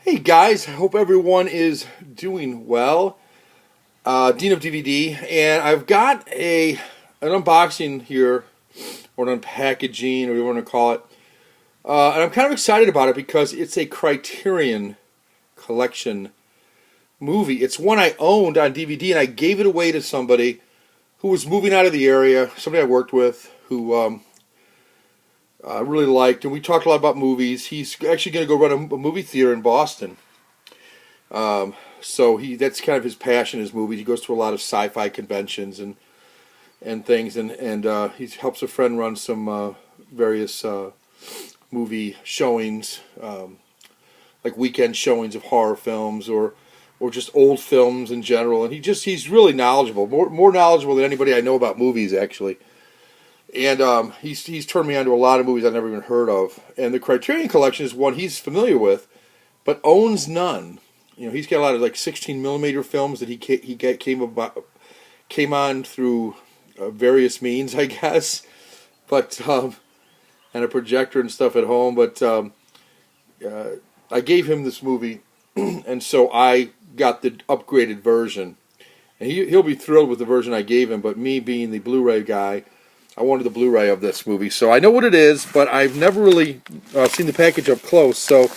Hey guys, I hope everyone is doing well. Dean of DVD, and I've got an unboxing here, or an unpackaging, or whatever you want to call it. And I'm kind of excited about it because it's a Criterion Collection movie. It's one I owned on DVD, and I gave it away to somebody who was moving out of the area, somebody I worked with, who I really liked, and we talked a lot about movies. He's actually going to go run a movie theater in Boston. So that's kind of his passion, his movies. He goes to a lot of sci-fi conventions and things, and he helps a friend run some various movie showings, like weekend showings of horror films or just old films in general. And he's really knowledgeable, more knowledgeable than anybody I know about movies, actually. And he's turned me on to a lot of movies I've never even heard of. And the Criterion Collection is one he's familiar with, but owns none. You know, he's got a lot of like 16mm films that he came on through various means, I guess. But and a projector and stuff at home. But I gave him this movie, and so I got the upgraded version. And he'll be thrilled with the version I gave him. But me being the Blu-ray guy, I wanted the Blu-ray of this movie. So I know what it is, but I've never really seen the package up close. So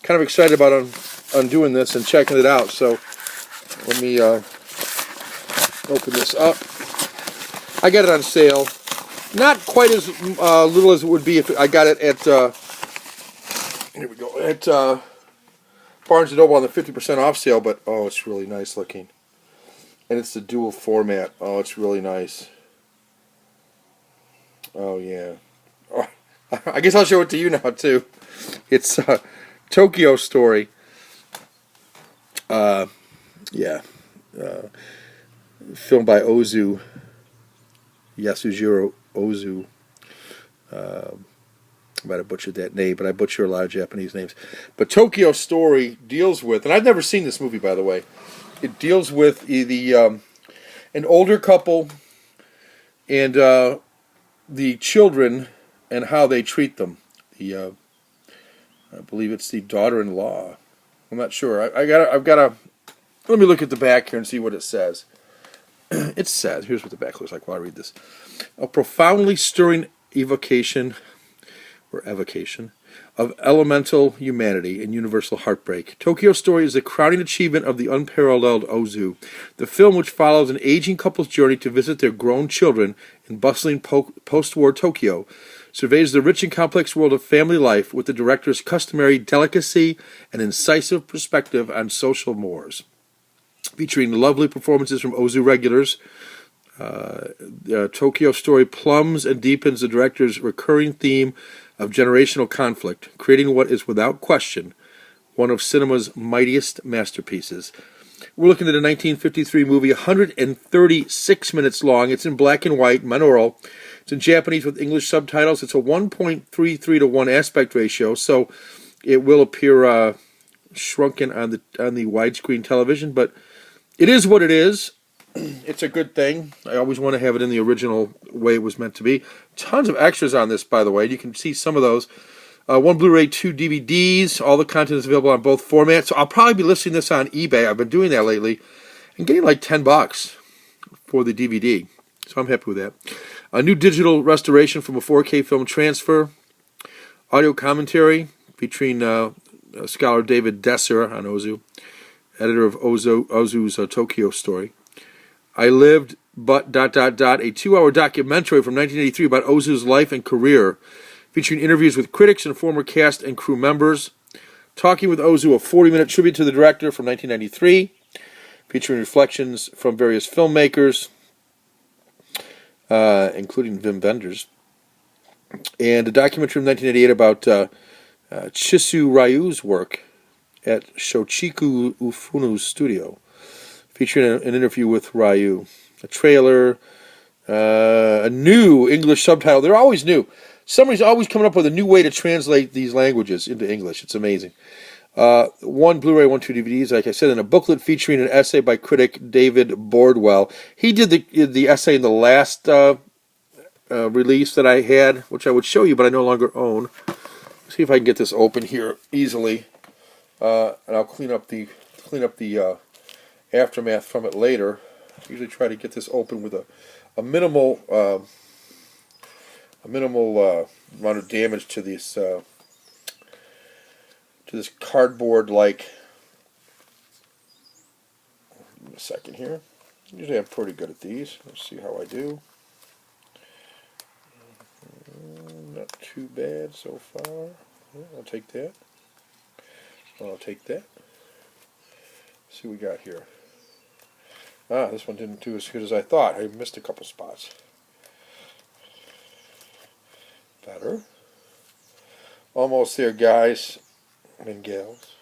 kind of excited about undoing this and checking it out. So let me open this up. I got it on sale. Not quite as little as it would be if I got it at here we go, at Barnes & Noble on the 50% off sale, but oh, it's really nice looking. And it's the dual format. Oh, it's really nice. Oh yeah. Oh, I guess I'll show it to you now too. It's Tokyo Story. Filmed by Yasujiro Ozu. I might have butchered that name, but I butcher a lot of Japanese names. But Tokyo Story deals with, and I've never seen this movie, by the way. It deals with an older couple and the children and how they treat them. I believe it's the daughter-in-law. I'm not sure. I've got to. Let me look at the back here and see what it says. It says, here's what the back looks like while I read this. A profoundly stirring evocation of elemental humanity and universal heartbreak. Tokyo Story is the crowning achievement of the unparalleled Ozu. The film, which follows an aging couple's journey to visit their grown children in bustling post-war Tokyo, surveys the rich and complex world of family life with the director's customary delicacy and incisive perspective on social mores. Featuring lovely performances from Ozu regulars, Tokyo Story plumbs and deepens the director's recurring theme of generational conflict, creating what is without question one of cinema's mightiest masterpieces. We're looking at a 1953 movie, 136 minutes long. It's in black and white, monaural. It's in Japanese with English subtitles. It's a 1.33 to 1 aspect ratio, so it will appear shrunken on the widescreen television, but it is what it is. It's a good thing. I always want to have it in the original way it was meant to be. Tons of extras on this, by the way. You can see some of those. 1 Blu-ray, 2 DVDs. All the content is available on both formats. So I'll probably be listing this on eBay. I've been doing that lately and getting like $10 for the DVD. So I'm happy with that. A new digital restoration from a 4K film transfer. Audio commentary featuring scholar David Desser on Ozu, editor of Ozu's Tokyo Story. I Lived, but ... a 2-hour documentary from 1983 about Ozu's life and career, featuring interviews with critics and former cast and crew members. Talking with Ozu, a 40-minute tribute to the director from 1993, featuring reflections from various filmmakers, including Wim Wenders, and a documentary from 1988 about Chisu Ryu's work at Shochiku Ufunu's studio, featuring an interview with Ryu. A trailer, a new English subtitle. They're always new. Somebody's always coming up with a new way to translate these languages into English. It's amazing. 1 Blu-ray, 1, 2 DVDs, like I said, and a booklet featuring an essay by critic David Bordwell. He did the essay in the last release that I had, which I would show you, but I no longer own. See if I can get this open here easily. and I'll clean up the aftermath from it later. I usually try to get this open with a minimal amount of damage to this cardboard like. A second here. Usually I'm pretty good at these. Let's see how I do. Not too bad so far. Yeah, I'll take that. I'll take that. Let's see what we got here. This one didn't do as good as I thought. I missed a couple spots. Better. Almost there, guys and gals.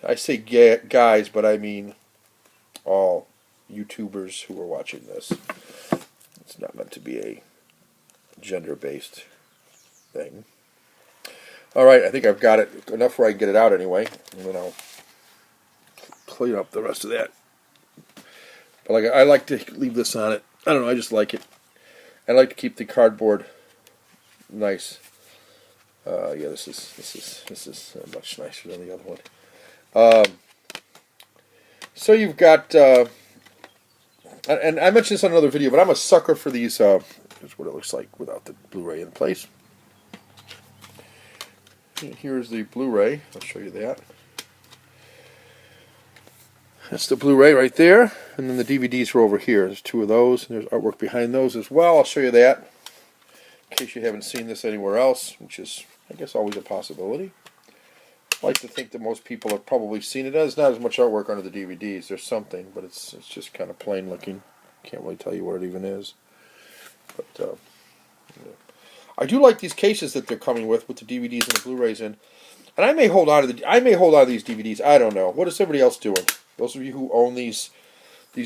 I say guys, but I mean all YouTubers who are watching this. It's not meant to be a gender-based thing. Alright, I think I've got it enough where I can get it out anyway. And then I'll clean up the rest of that. But I like to leave this on it. I don't know, I just like it. I like to keep the cardboard nice. Yeah, this is much nicer than the other one. So you've got, and I mentioned this on another video, but I'm a sucker for these. Here's what it looks like without the Blu-ray in place. And here's the Blu-ray. I'll show you that. That's the Blu-ray right there, and then the DVDs are over here. There's two of those, and there's artwork behind those as well. I'll show you that in case you haven't seen this anywhere else, which is, I guess, always a possibility. I like to think that most people have probably seen it. There's not as much artwork under the DVDs. There's something, but it's just kind of plain looking. Can't really tell you what it even is. But yeah. I do like these cases that they're coming with the DVDs and the Blu-rays in. And I may hold on to these DVDs. I don't know. What is everybody else doing? Those of you who own these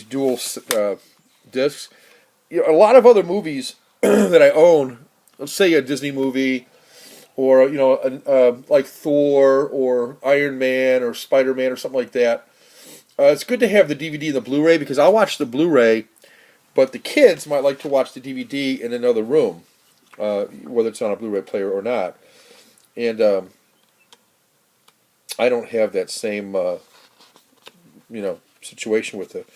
dual discs, you know, a lot of other movies that I own. Let's say a Disney movie, or you know, like Thor or Iron Man or Spider-Man or something like that. It's good to have the DVD and the Blu-ray because I'll watch the Blu-ray, but the kids might like to watch the DVD in another room, whether it's on a Blu-ray player or not. And I don't have that same situation with the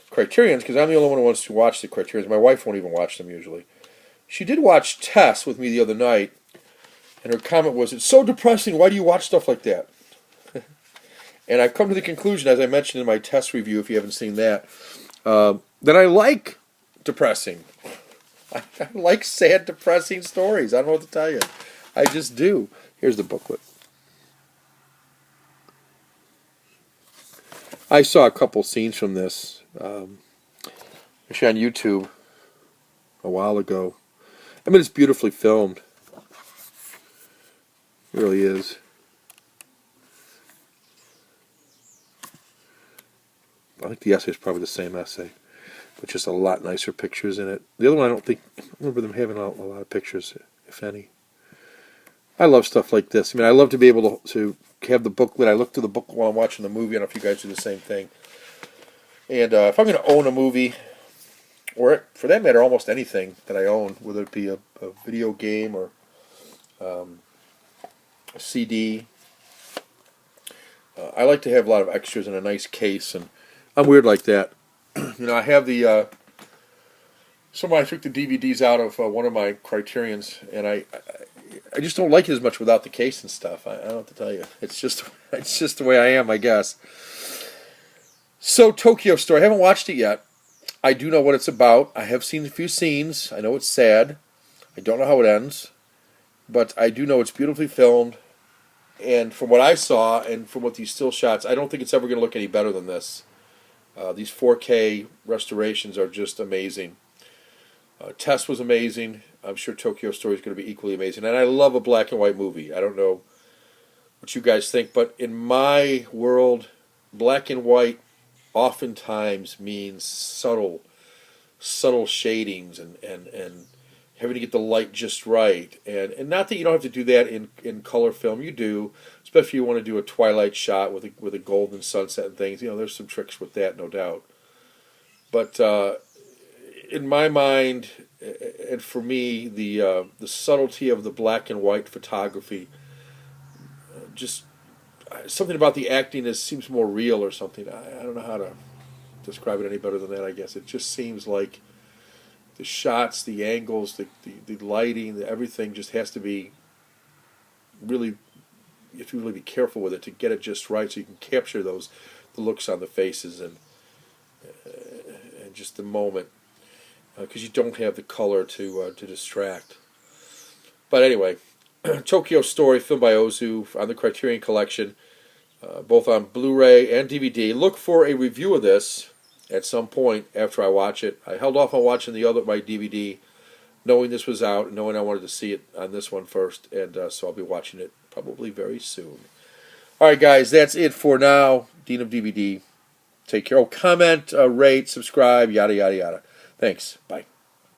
Criterions because I'm the only one who wants to watch the Criterions. My wife won't even watch them usually. She did watch Tess with me the other night, and her comment was, "It's so depressing. Why do you watch stuff like that?" And I've come to the conclusion, as I mentioned in my Tess review, if you haven't seen that, that I like depressing. I like sad, depressing stories. I don't know what to tell you. I just do. Here's the booklet. I saw a couple scenes from this, actually on YouTube a while ago. I mean, it's beautifully filmed. It really is. I think the essay is probably the same essay, but just a lot nicer pictures in it. The other one, I don't remember them having a lot of pictures, if any. I love stuff like this. I mean, I love to be able to have the booklet. I look through the book while I'm watching the movie. I don't know if you guys do the same thing. And if I'm going to own a movie, or for that matter, almost anything that I own, whether it be a video game or a CD, I like to have a lot of extras in a nice case, and I'm weird like that. I have the I took the DVDs out of one of my Criterions, and I just don't like it as much without the case and stuff. I don't know what to tell you. It's just the way I am, I guess. So Tokyo Story, I haven't watched it yet. I do know what it's about. I have seen a few scenes. I know it's sad. I don't know how it ends, but I do know it's beautifully filmed. And from what I saw, and from what these still shots, I don't think it's ever going to look any better than this. These 4K restorations are just amazing. Tess was amazing. I'm sure Tokyo Story is going to be equally amazing. And I love a black and white movie. I don't know what you guys think, but in my world, black and white oftentimes means subtle shadings and having to get the light just right. And not that you don't have to do that in color film. You do, especially if you want to do a twilight shot with a golden sunset and things. There's some tricks with that, no doubt. But in my mind, and for me, the subtlety of the black and white photography just something about the acting seems more real or something. I don't know how to describe it any better than that, I guess. It just seems like the shots, the angles, the lighting, everything just has to be really, you have to really be careful with it to get it just right so you can capture the looks on the faces and just the moment, because you don't have the color to distract. But anyway, Tokyo Story, filmed by Ozu on the Criterion Collection, both on Blu-ray and DVD. Look for a review of this at some point after I watch it. I held off on watching the other my DVD, knowing this was out, and knowing I wanted to see it on this one first, and so I'll be watching it probably very soon. All right, guys, that's it for now. Dean of DVD. Take care. Oh, comment, rate, subscribe, yada, yada, yada. Thanks. Bye.